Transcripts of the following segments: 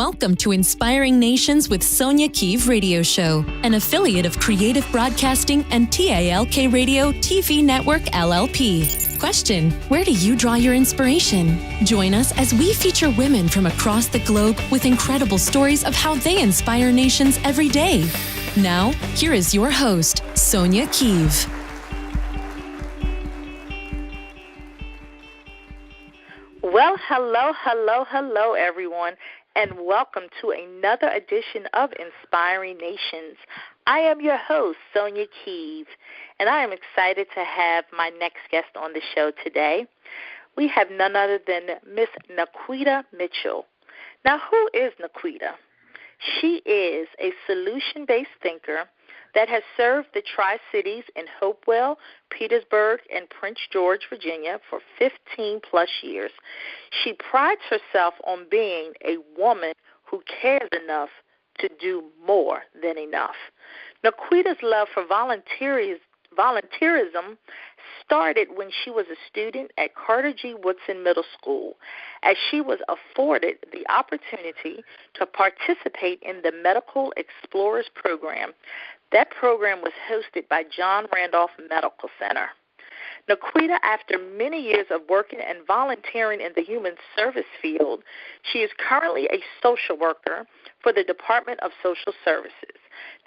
Welcome to Inspiring Nations with Sonja Keeve Radio Show, an affiliate of Creative Broadcasting and TALK Radio TV Network LLP. Question: where do you draw your inspiration? Join us as we feature women from across the globe with incredible stories of how they inspire nations every day. Now, here is your host, Sonja Keeve. Well, hello, everyone, and welcome to another edition of Inspiring Nations. I am your host, Sonja Keeve, and I am excited to have my next guest on the show today. We have none other than Miss NaQuetta Mitchell. Now, who is NaQuetta? She is a solution-based thinker that has served the Tri-Cities in Hopewell, Petersburg, and Prince George, Virginia for 15-plus years. She prides herself on being a woman who cares enough to do more than enough. NaQuetta's love for volunteerism started when she was a student at Carter G. Woodson Middle School, as she was afforded the opportunity to participate in the Medical Explorers Program. That program was hosted by John Randolph Medical Center. NaQuetta, after many years of working and volunteering in the human service field, she is currently a social worker for the Department of Social Services.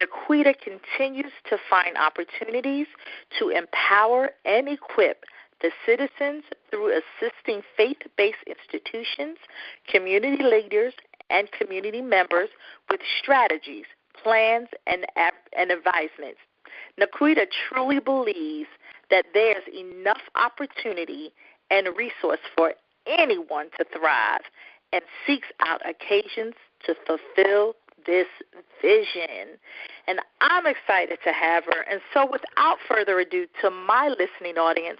NaQuetta continues to find opportunities to empower and equip the citizens through assisting faith-based institutions, community leaders, and community members with strategies, plans, and advisements. NaQuetta truly believes that there's enough opportunity and resource for anyone to thrive, and seeks out occasions to fulfill this vision. And I'm excited to have her. And so without further ado, to my listening audience,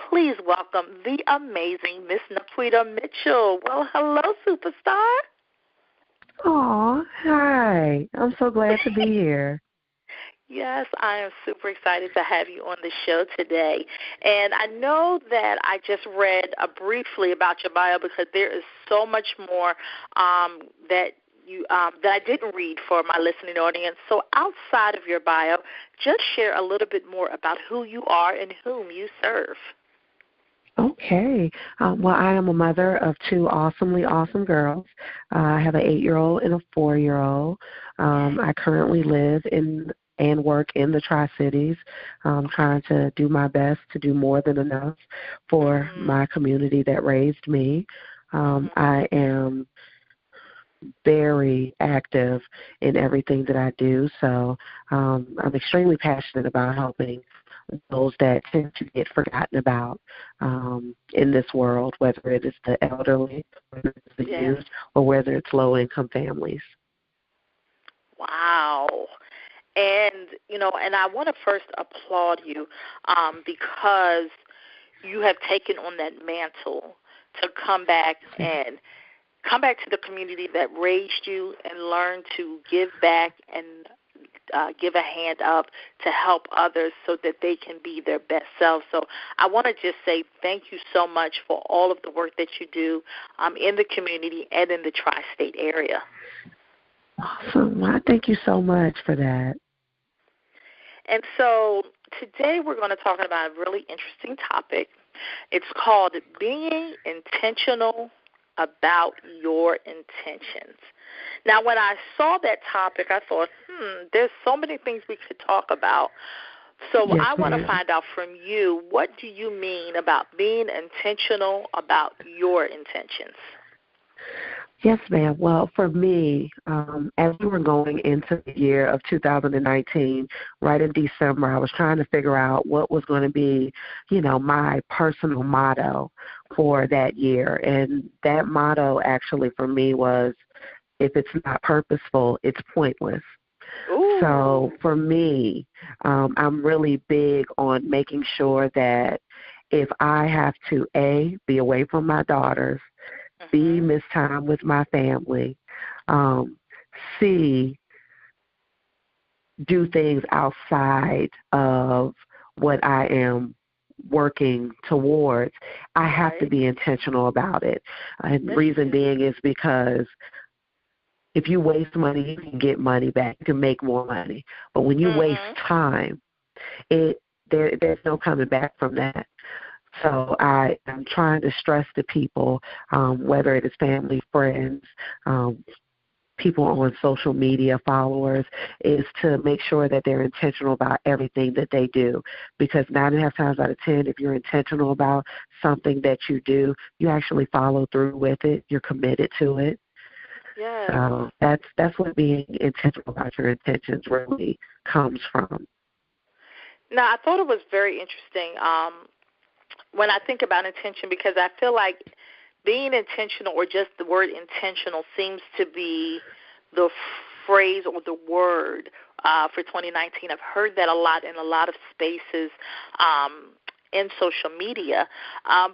please welcome the amazing Miss NaQuetta Mitchell. Well, hello, superstar. Oh, hi. I'm so glad to be here. Yes, I am super excited to have you on the show today. And I know that I just read briefly about your bio, because there is so much more that I didn't read for my listening audience. So outside of your bio, just share a little bit more about who you are and whom you serve. Okay. Well, I am a mother of two awesomely awesome girls. I have an 8-year-old and a 4-year-old. I currently live in and work in the Tri-Cities, trying to do my best to do more than enough for my community that raised me. I am very active in everything that I do, so I'm extremely passionate about helping those that tend to get forgotten about in this world, whether it is the elderly, whether it's the youth, or whether it's low-income families. Wow. And, and I want to first applaud you because you have taken on that mantle to come back to the community that raised you and learn to give back and give a hand up to help others so that they can be their best selves. So I want to just say thank you so much for all of the work that you do in the community and in the tri-state area. Awesome. Well, thank you so much for that. And so today we're going to talk about a really interesting topic. It's called being intentional about your intentions. Now, when I saw that topic, I thought, there's so many things we could talk about. So yes, I want to find out from you, what do you mean about being intentional about your intentions? Yes, ma'am. Well, for me, as we were going into the year of 2019, right in December, I was trying to figure out what was going to be, my personal motto for that year. And that motto actually for me was, if it's not purposeful, it's pointless. Ooh. So for me, I'm really big on making sure that if I have to, A, be away from my daughters, B, miss time with my family, C, do things outside of what I am working towards, I have to be intentional about it. And the reason being is because if you waste money, you can get money back. You can make more money. But when you waste time, there's no coming back from that. So I'm trying to stress to people, whether it is family, friends, people on social media, followers, is to make sure that they're intentional about everything that they do. Because 9.5 times out of 10, if you're intentional about something that you do, you actually follow through with it. You're committed to it. Yeah. So that's what being intentional about your intentions really comes from. Now, I thought it was very interesting when I think about intention, because I feel like being intentional, or just the word intentional, seems to be the phrase or the word for 2019. I've heard that a lot in a lot of spaces in social media.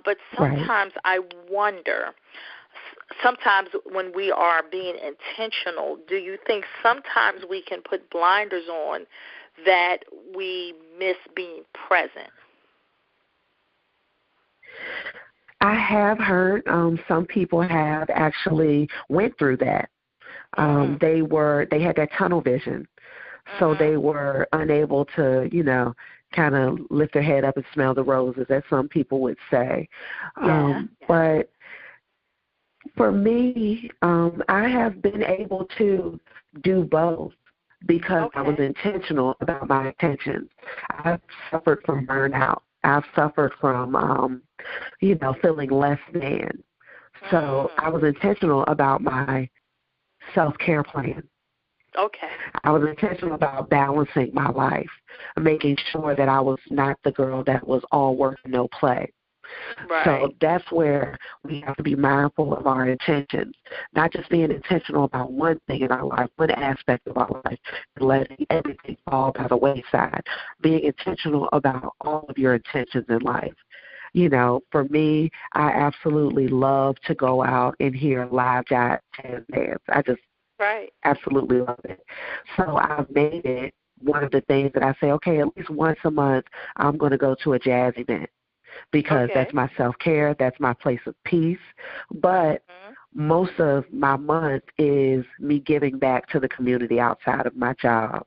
But sometimes I wonder, sometimes when we are being intentional, do you think sometimes we can put blinders on that we miss being present? I have heard some people have actually went through that. They had that tunnel vision, so they were unable to, kind of lift their head up and smell the roses, as some people would say. But for me, I have been able to do both because I was intentional about my intentions. I've suffered from burnout. I've suffered from, feeling less than. So I was intentional about my self-care plan. I was intentional about balancing my life, making sure that I was not the girl that was all work and no play. So that's where we have to be mindful of our intentions, not just being intentional about one thing in our life, one aspect of our life, and letting everything fall by the wayside. Being intentional about all of your intentions in life. For me, I absolutely love to go out and hear live jazz bands. I just absolutely love it. So I've made it one of the things that I say, okay, at least once a month, I'm going to go to a jazz event. Because that's my self-care, that's my place of peace. But most of my month is me giving back to the community outside of my job.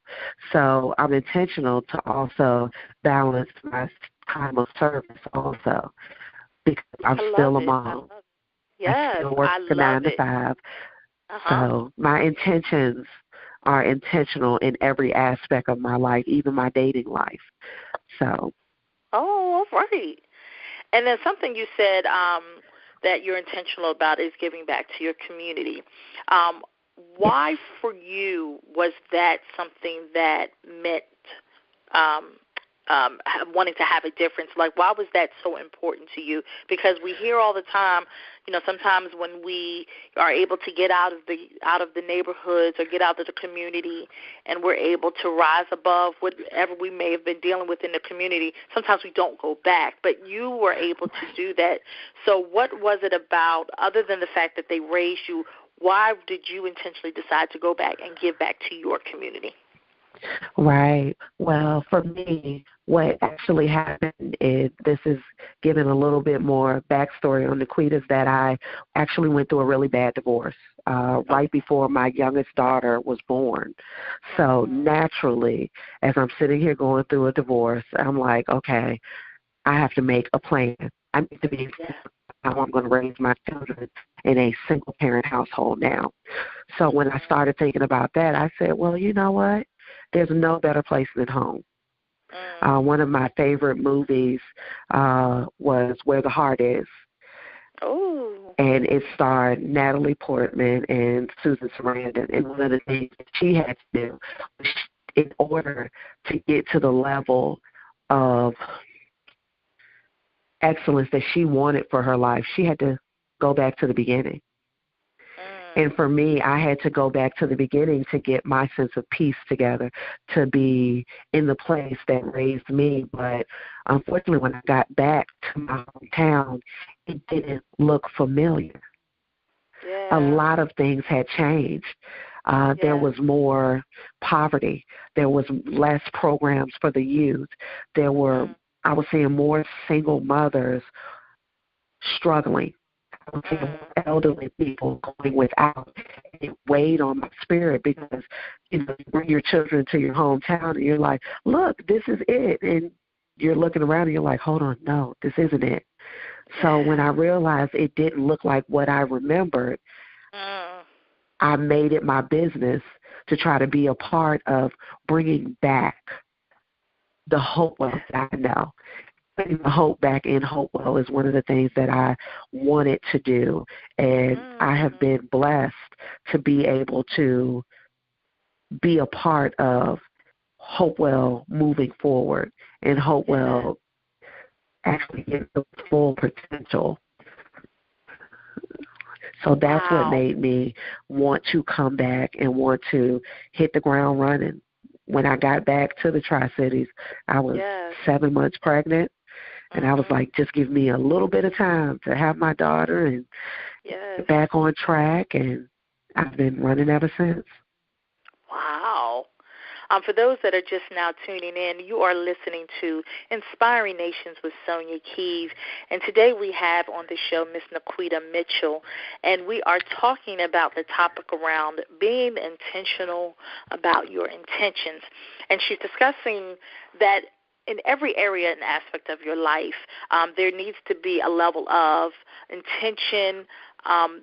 So I'm intentional to also balance my time of service also, because I'm still a mom. I still work a 9 to 5. So my intentions are intentional in every aspect of my life, even my dating life. So. Oh, all right. And then something you said that you're intentional about is giving back to your community. Why for you was that something that meant wanting to have a difference? Like, why was that so important to you? Because we hear all the time, sometimes when we are able to get out of the neighborhoods or get out of the community, and we're able to rise above whatever we may have been dealing with in the community, sometimes we don't go back. But you were able to do that. So what was it about, other than the fact that they raised you, why did you intentionally decide to go back and give back to your community? Right. Well, for me, what actually happened is, this is giving a little bit more backstory on NaQuetta, is that I actually went through a really bad divorce right before my youngest daughter was born. So naturally, as I'm sitting here going through a divorce, I'm like, okay, I have to make a plan. I need to be how I'm going to raise my children in a single-parent household now. So when I started thinking about that, I said, well, you know what? There's no better place than home. One of my favorite movies was Where the Heart Is. Oh. And it starred Natalie Portman and Susan Sarandon. And one of the things that she had to do was, in order to get to the level of excellence that she wanted for her life, she had to go back to the beginning. And for me, I had to go back to the beginning to get my sense of peace together, to be in the place that raised me. But unfortunately, when I got back to my hometown, it didn't look familiar. A lot of things had changed. There was more poverty. There was less programs for the youth. I was seeing more single mothers struggling. Elderly people going without. it weighed on my spirit because, you bring your children to your hometown and you're like, look, this is it. And you're looking around and you're like, hold on, no, this isn't it. So when I realized it didn't look like what I remembered, I made it my business to try to be a part of bringing back the Hopewell that I know. Putting the hope back in Hopewell is one of the things that I wanted to do, and I have been blessed to be able to be a part of Hopewell moving forward and Hopewell actually getting the full potential. So that's what made me want to come back and want to hit the ground running. When I got back to the Tri-Cities, I was 7 months pregnant, and I was like, just give me a little bit of time to have my daughter and get back on track, and I've been running ever since. Wow. For those that are just now tuning in, you are listening to Inspiring Nations with Sonja Keeve. And today we have on the show Miss NaQuetta Mitchell, and we are talking about the topic around being intentional about your intentions. And she's discussing that in every area and aspect of your life, there needs to be a level of intention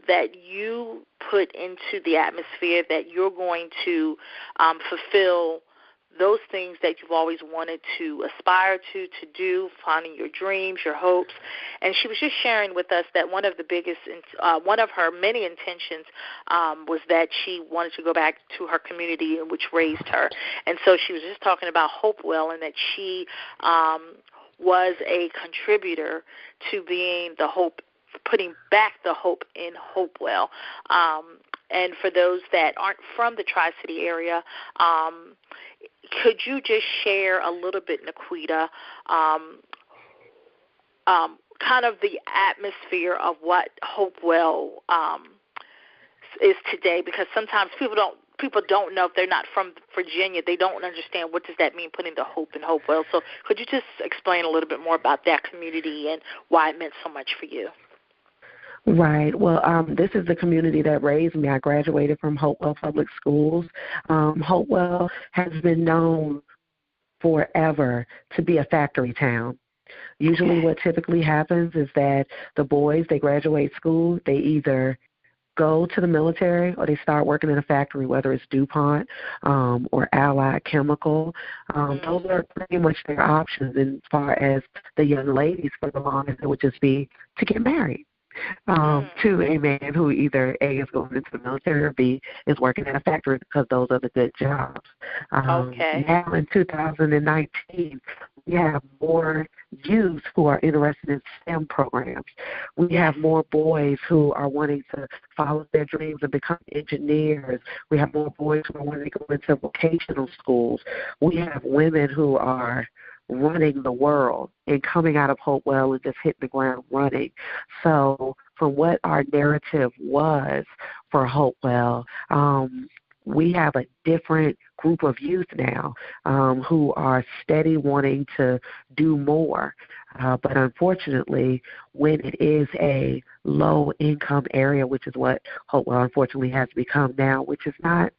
that you put into the atmosphere, that you're going to fulfill those things that you've always wanted to aspire to do, finding your dreams, your hopes. And she was just sharing with us that one of her many intentions was that she wanted to go back to her community in which raised her. And so she was just talking about Hopewell, and that she was a contributor to being the hope, putting back the hope in Hopewell. And for those that aren't from the Tri-City area, could you just share a little bit, NaQuetta, kind of the atmosphere of what Hopewell is today? Because sometimes people don't know, if they're not from Virginia, they don't understand what does that mean, putting the hope in Hopewell. So could you just explain a little bit more about that community and why it meant so much for you? Right. Well, this is the community that raised me. I graduated from Hopewell Public Schools. Hopewell has been known forever to be a factory town. Usually what typically happens is that the boys, they graduate school, they either go to the military or they start working in a factory, whether it's DuPont or Allied Chemical. Those are pretty much their options. And as far as the young ladies, for the longest, it would just be to get married. To a man who either A, is going into the military, or B, is working in a factory, because those are the good jobs. Now in 2019, we have more youth who are interested in STEM programs. We have more boys who are wanting to follow their dreams and become engineers. We have more boys who are wanting to go into vocational schools. We have women who are running the world and coming out of Hopewell and just hitting the ground running. So from what our narrative was for Hopewell, we have a different group of youth now who are steady wanting to do more. But unfortunately, when it is a low-income area, which is what Hopewell unfortunately has become now, which is not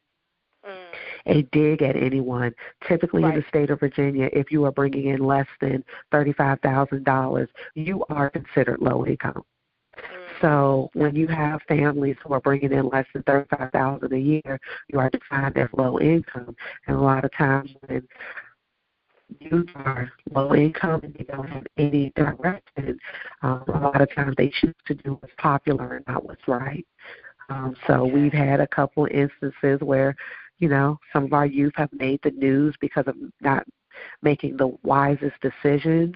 a dig at anyone. Typically in the state of Virginia, if you are bringing in less than $35,000, you are considered low income. So when you have families who are bringing in less than $35,000 a year, you are defined as low income. And a lot of times when youth are low income and they don't have any direction, a lot of times they choose to do what's popular and not what's right. So we've had a couple instances where, some of our youth have made the news because of not making the wisest decisions.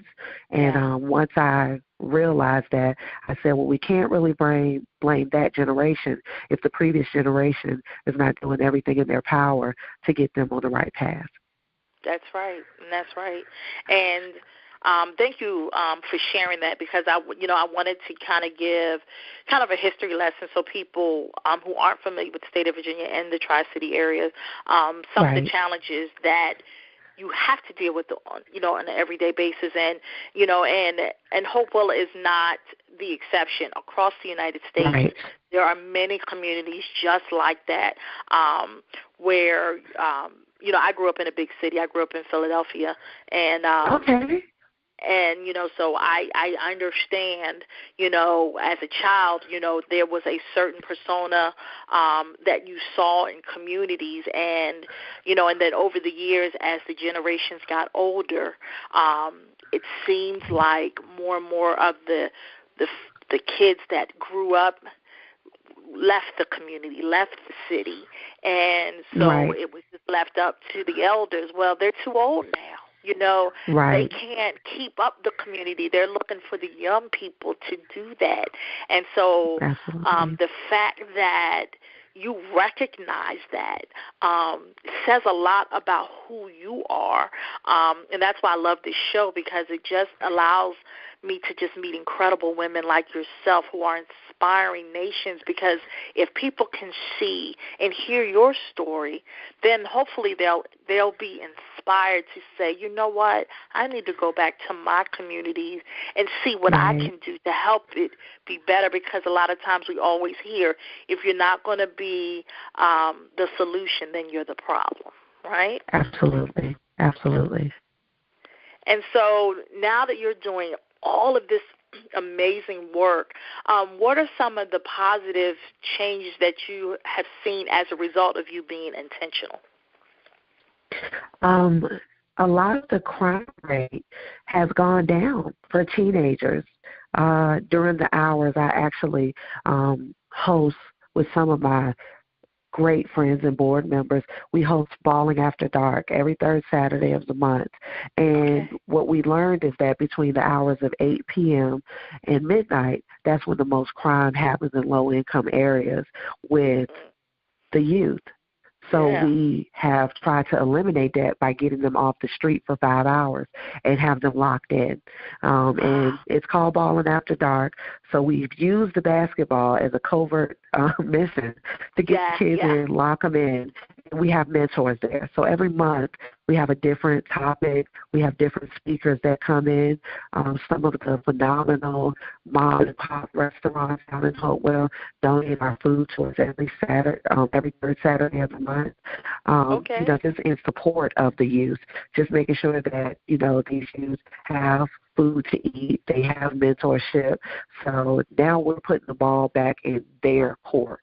And once I realized that, I said, well, we can't really blame that generation if the previous generation is not doing everything in their power to get them on the right path. That's right. And thank you for sharing that, because I wanted to kind of give kind of a history lesson so people who aren't familiar with the state of Virginia and the Tri-City area, some of the challenges that you have to deal with, on an everyday basis. And, and Hopewell is not the exception. Across the United States, right. there are many communities just like that, where, I grew up in a big city. I grew up in Philadelphia. And, okay. And, so I understand, as a child, there was a certain persona that you saw in communities. And, and then over the years, as the generations got older, it seems like more and more of the kids that grew up left the community, left the city. And so right. it was just left up to the elders. Well, they're too old now. Right. They can't keep up the community. They're looking for the young people to do that. And so the fact that you recognize that says a lot about who you are. And that's why I love this show, because it just allows me to just meet incredible women like yourself who are inspiring nations, because if people can see and hear your story, then hopefully they'll be inspired to say, you know what, I need to go back to my communities and see what I can do to help it be better, because a lot of times we always hear, if you're not going to be the solution, then you're the problem, right? Absolutely. Absolutely. And so now that you're doing all of this amazing work, what are some of the positive changes that you have seen as a result of you being intentional? A lot of the crime rate has gone down for teenagers. During the hours, I actually host with some of my great friends and board members. We host Balling After Dark every third Saturday of the month. And what we learned is that between the hours of 8 p.m. and midnight, that's when the most crime happens in low-income areas with the youth. So we have tried to eliminate that by getting them off the street for 5 hours and have them locked in. And it's called Balling After Dark. So we've used the basketball as a covert mission to get the kids in, lock them in. And we have mentors there. So every month we have a different topic. We have different speakers that come in. Some of the phenomenal mom and pop restaurants down in Hopewell donate our food to us every third Saturday of the month. Just in support of the youth, just making sure that, these youth have food to eat, they have mentorship. So now we're putting the ball back in their court,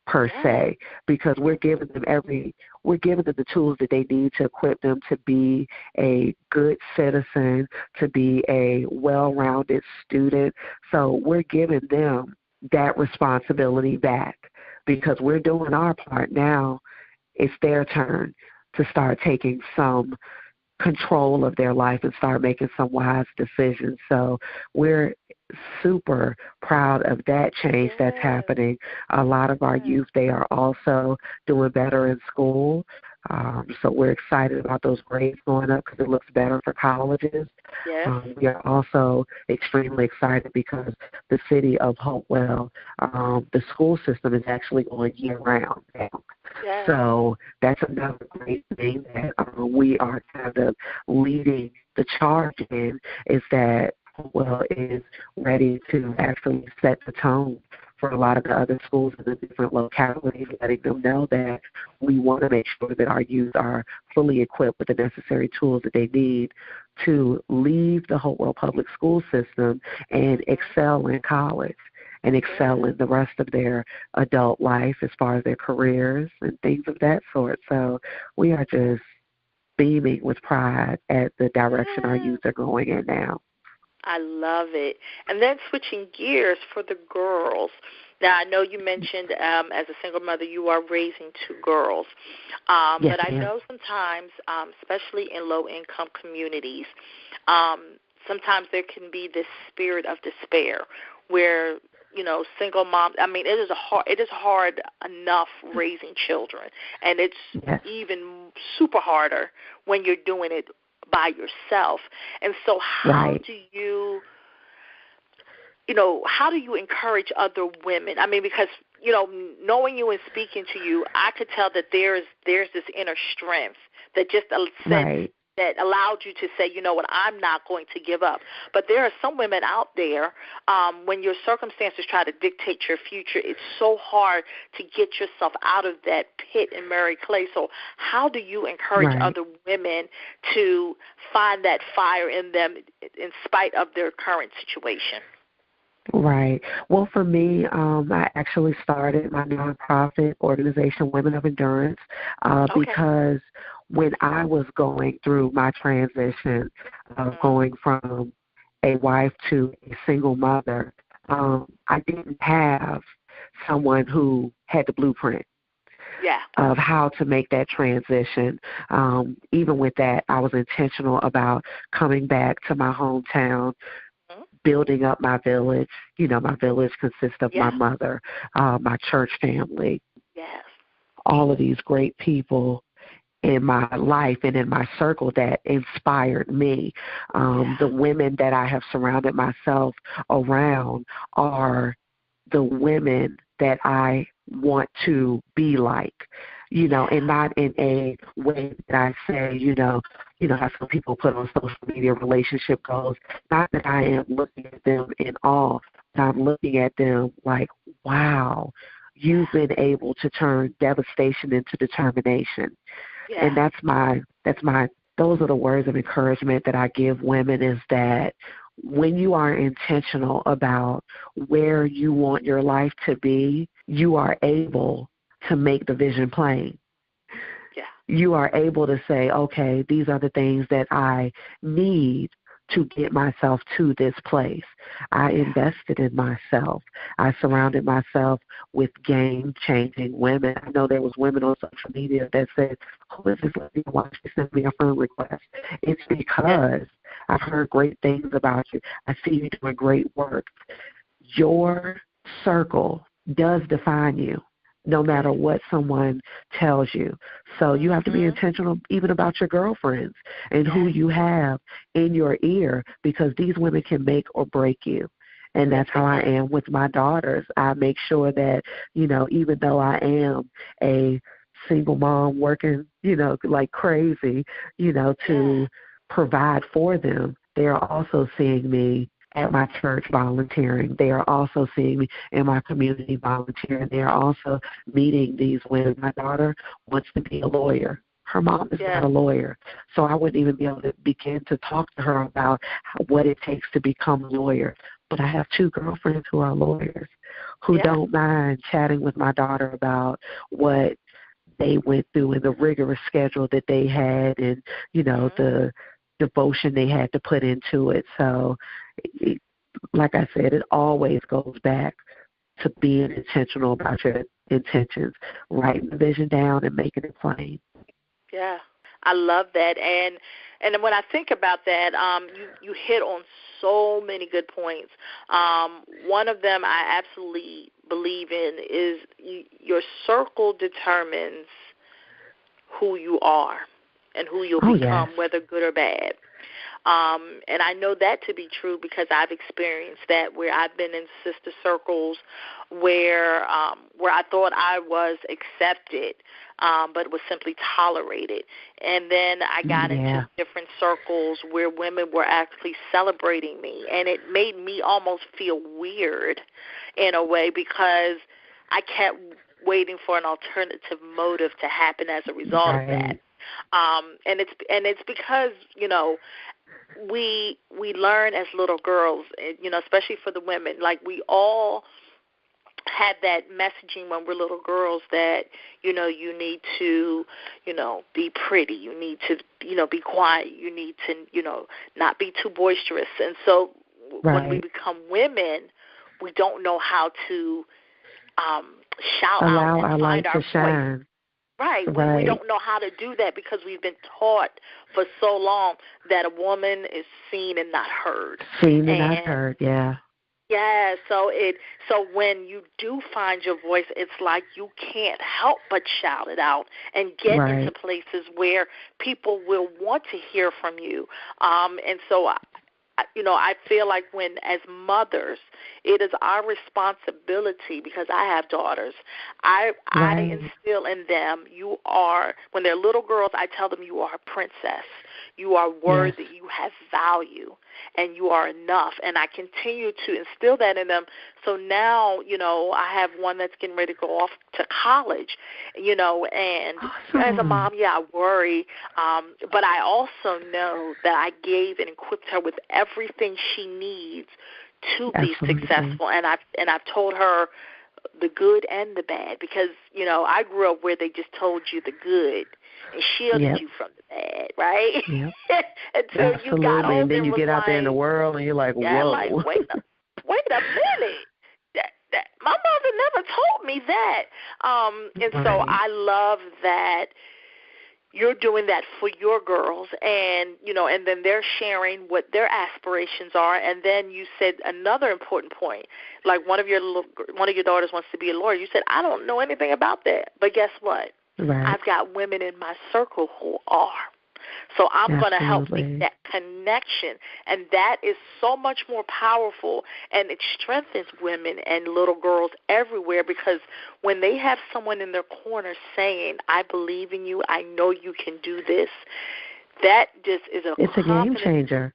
per se, because we're giving them the tools that they need to equip them to be a good citizen, to be a well-rounded student. So we're giving them that responsibility back, because we're doing our part. Now it's their turn to start taking some control of their life and start making some wise decisions. So we're super proud of that change that's happening. A lot of our youth, they are also doing better in school. So we're excited about those grades going up because it looks better for colleges. We are also extremely excited because the city of Hopewell, the school system is actually going year-round now. So that's another great thing that we are kind of leading the charge in, is that Hopewell is ready to actually set the tone for a lot of the other schools in the different localities, letting them know that we want to make sure that our youth are fully equipped with the necessary tools that they need to leave the Hopewell public school system and excel in college and excel in the rest of their adult life as far as their careers and things of that sort. So we are just beaming with pride at the direction our youth are going in now. I love it. And then switching gears for the girls. Now, I know you mentioned as a single mother you are raising 2 girls. But I know sometimes, especially in low-income communities, sometimes there can be this spirit of despair where, single moms, it is hard enough raising children. And it's even super harder when you're doing it by yourself. And so how do you encourage other women? Because, knowing you and speaking to you, I could tell that there's this inner strength that just says, that allowed you to say, you know what, I'm not going to give up. But there are some women out there, when your circumstances try to dictate your future, it's so hard to get yourself out of that pit and marry clay. So how do you encourage other women to find that fire in them in spite of their current situation? Right. Well, for me, I actually started my nonprofit organization, Women of Endurance, because when I was going through my transition of going from a wife to a single mother, I didn't have someone who had the blueprint of how to make that transition. Even with that, I was intentional about coming back to my hometown, building up my village. You know, my village consists of my mother, my church family, all of these great people in my life and in my circle that inspired me. The women that I have surrounded myself around are the women that I want to be like, you know, and not in a way that I say, you know, how some people put on social media relationship goals. Not that I am looking at them in awe, but I'm looking at them like, wow, you've been able to turn devastation into determination. And those are the words of encouragement that I give women, is that when you are intentional about where you want your life to be, you are able to make the vision plain. You are able to say, okay, these are the things that I need to get myself to this place. I invested in myself. I surrounded myself with game-changing women. I know there was women on social media that said, who is this lady? Why she sent me a friend request? It's because I've heard great things about you. I see you doing great work. Your circle does define you, no matter what someone tells you. So you have to be intentional even about your girlfriends and who you have in your ear, because these women can make or break you. And that's how I am with my daughters. I make sure that, you know, even though I am a single mom working, you know, like crazy, you know, to provide for them, they are also seeing me at my church volunteering. They are also seeing me in my community volunteering. They are also meeting these women. My daughter wants to be a lawyer. Her mom is not a lawyer. So I wouldn't even be able to begin to talk to her about what it takes to become a lawyer. But I have two girlfriends who are lawyers who don't mind chatting with my daughter about what they went through and the rigorous schedule that they had, and, you know, the devotion they had to put into it. So, like I said, it always goes back to being intentional about your intentions, writing the vision down and making it plain. Yeah, I love that. And when I think about that, you hit on so many good points. One of them I absolutely believe in is your circle determines who you are and who you'll become, whether good or bad. And I know that to be true because I've experienced that, where I've been in sister circles where I thought I was accepted, but was simply tolerated. And then I got into different circles where women were actually celebrating me, and it made me almost feel weird in a way, because I kept waiting for an alternative motive to happen as a result of that. And it's because, you know, we learn as little girls, you know, especially for the women, like we all had that messaging when we're little girls that, you know, you need to, you know, be pretty, you need to, you know, be quiet, you need to, you know, not be too boisterous. And so when we become women, we don't know how to shout allow out and our find light our to shine. voice. Right. We don't know how to do that because we've been taught for so long that a woman is seen and not heard. Seen and not heard, yeah. Yeah, so when you do find your voice, it's like you can't help but shout it out and get into places where people will want to hear from you. And so I feel like when, as mothers, it is our responsibility, because I have daughters. I instill in them, when they're little girls, I tell them you are a princess. You are worthy. Yes. You have value, and you are enough. And I continue to instill that in them. So now, I have one that's getting ready to go off to college, and awesome. As a mom, I worry. But I also know that I gave and equipped her with everything she needs to be successful. And I've told her the good and the bad, because, I grew up where they just told you the good and shielded you from the bad, right? Yep. Until Absolutely. you got older, and then you get out there in the world and you're like, whoa. Like, wait a minute. My mother never told me that. And so I love that you're doing that for your girls, and and then they're sharing what their aspirations are. And then you said another important point, like one of your daughters wants to be a lawyer. You said, I don't know anything about that, but guess what? Right. I've got women in my circle who are. So I'm going to help make that connection, and that is so much more powerful, and it strengthens women and little girls everywhere, because when they have someone in their corner saying, I believe in you, I know you can do this, that just is it's a game changer.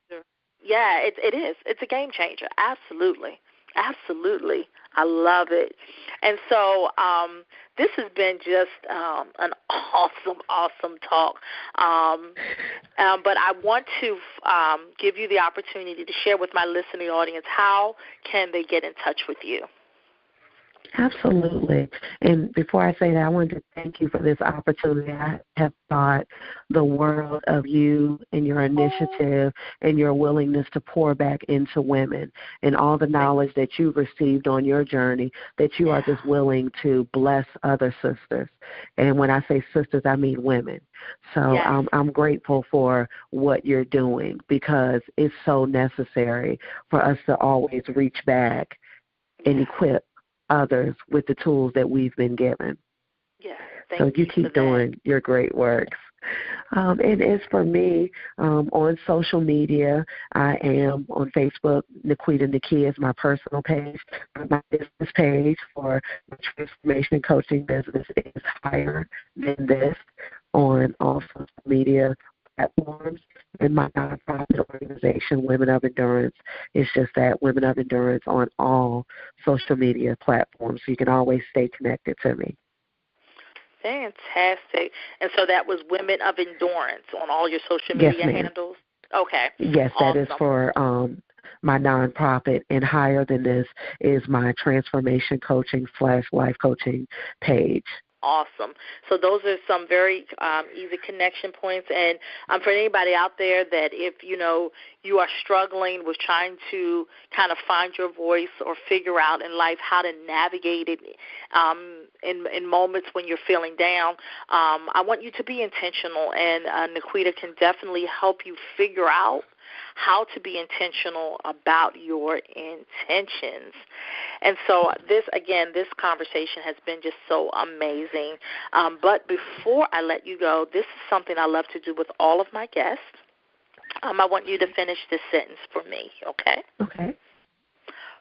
Yeah, it is. It's a game changer. Absolutely. Absolutely. I love it. And so this has been just an awesome talk. But I want to give you the opportunity to share with my listening audience, how can they get in touch with you? Absolutely. And before I say that, I wanted to thank you for this opportunity. I have thought the world of you and your initiative and your willingness to pour back into women and all the knowledge that you've received on your journey, that you are just willing to bless other sisters. And when I say sisters, I mean women. So I'm grateful for what you're doing, because it's so necessary for us to always reach back and equip others with the tools that we've been given. So you keep doing your great works. And as for me, on social media, I am on Facebook. NaQuetta is my personal page. My business page for my transformation coaching business is Higher Than This on all social media platforms. And my nonprofit organization, Women of Endurance, is just that, Women of Endurance, on all social media platforms. So you can always stay connected to me. Fantastic. And so that was Women of Endurance on all your social media handles? Okay. Yes, that is for my nonprofit, and Higher Than This is my transformation coaching / life coaching page. Awesome. So those are some very easy connection points. And for anybody out there that if, you are struggling with trying to kind of find your voice or figure out in life how to navigate it in moments when you're feeling down, I want you to be intentional. And NaQuetta can definitely help you figure out how to be intentional about your intentions. And so this conversation has been just so amazing. But before I let you go, this is something I love to do with all of my guests. I want you to finish this sentence for me, okay? Okay.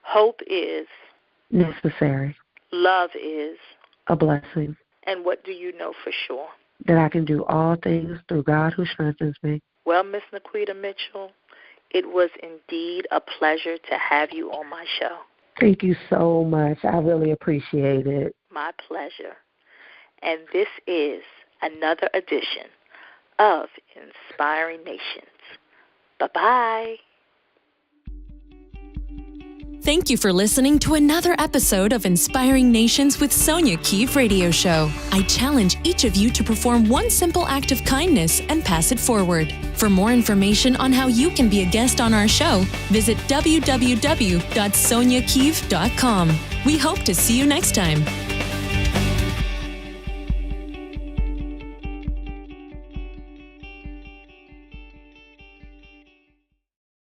Hope is necessary. Love is a blessing. And what do you know for sure? That I can do all things through God who strengthens me. Well, Miss NaQuetta Mitchell, it was indeed a pleasure to have you on my show. Thank you so much. I really appreciate it. My pleasure. And this is another edition of Inspiring Nations. Bye-bye. Thank you for listening to another episode of Inspiring Nations with Sonja Keeve Radio Show. I challenge each of you to perform one simple act of kindness and pass it forward. For more information on how you can be a guest on our show, visit www.sonjakeeve.com. We hope to see you next time.